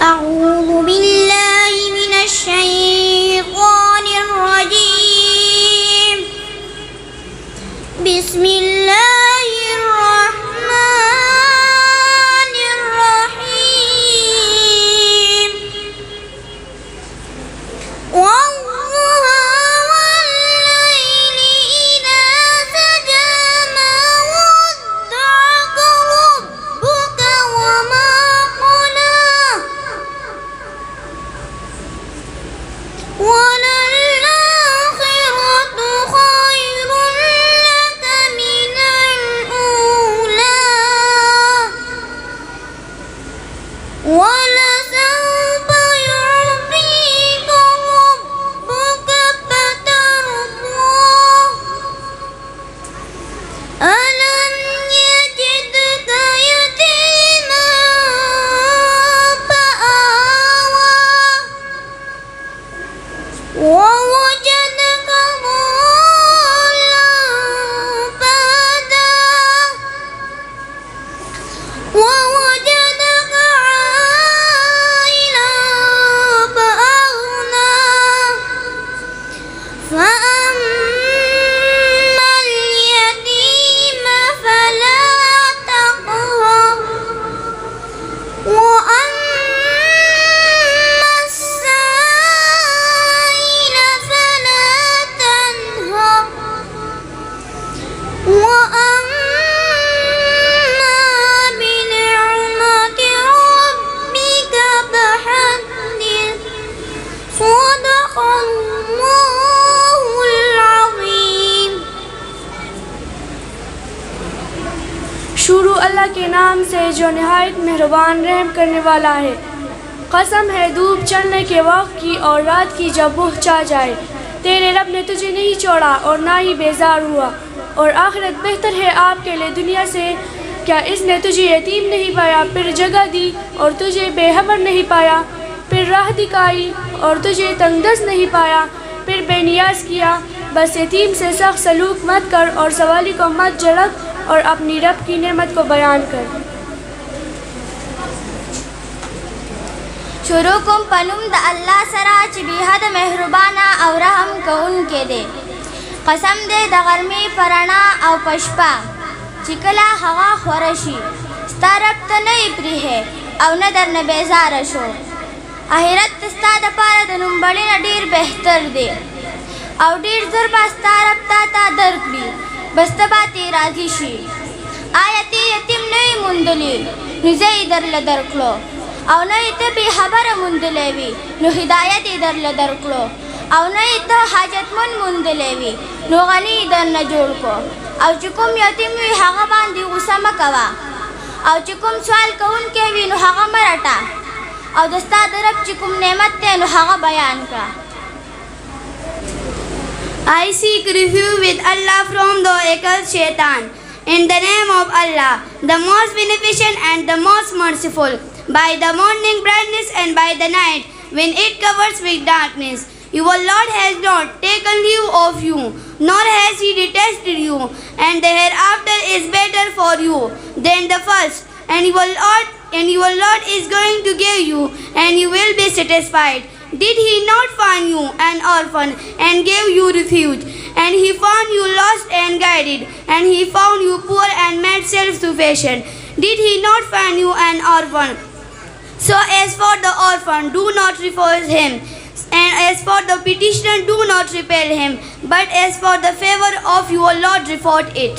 أعوذ بالله من الشيطان الرجيم. بسم الله الرحمن الرحيم. والضحى والليل إذا سجى ما ودعك ربك وما قلى وللآخرة خير لك من الأولى ولسوف يعطيك ربك فترضى ألم يجدك يتيما فآوى ووجدك ضالا فهدى ووجدك عائلا فأغنى فأما اليتيم فلا تقهر وأما السائل فلا تنهر وأما بنعمة ربك فحدث. صدق الله العظيم. शुरू अल्लाह के नाम से जो नहायत मेहरबान रहम करने वाला है। कसम है धूप चढ़ने के वक्त की और रात की जब वो छा जाए। तेरे रब ने तुझे नहीं छोड़ा और ना ही बेजार हुआ और आखिरत बेहतर है आपके लिए दुनिया से। क्या इसने तुझे यतीम नहीं पाया फिर जगह दी और तुझे बेखबर नहीं पाया, फिर राह दिखाई और तुझे तंगदस्त नहीं पाया, फिर बेनियाज किया। बस यतीम से सख्त सलूक मत कर और सवाली को मत झड़क और अपनी रब की नेमत को बयान कर. शुरू कुम पनुम द अल्लाह सरा ची बेहद मेहरबाना और रहम कउनके दे. कसम दे द गर्मी पराना और पशपा चिकला हवा खुरशी स्ता रब त नहीं प्री है और न दर न बेजार शो. आहिरत स्ता द पार द नुम्बड़ी न डीर बेहतर दे और डीर जर बास्ता रब ता दरकड़ी बस्तबाती राजी शी. आयती यतीम नहीं मुंदली निजे इधर ल दरकलो और नहीं तो बेखबर मुंदलेवी नु हिदायत इधर ल दरकलो और नहीं तो हाजतमंद मुंदलेवी नु गनी इधर न जोड़ को और चुकुम यतीम वी हागा बांधी गुस्सा मकवा और चुकुम सवाल कौन के वी नु हागा मराटा और दस्ता दरब चुकुम नेमत ते नु हागा बयान का. I seek refuge with Allah from the accursed shaitan. In the name of Allah, the most beneficent and the most merciful. By the morning brightness and by the night, when it covers with darkness. Your Lord has not taken leave of you, nor has He detested you, and the hereafter is better for you than the first. And your Lord is going to give you, and you will be satisfied. Did He not find you an orphan and gave you refuge? And He found you lost and guided, and He found you poor and made self-sufficient. Did He not find you an orphan? So as for the orphan, do not refuse him, and as for the petitioner, do not repel him, but as for the favor of your Lord, report it.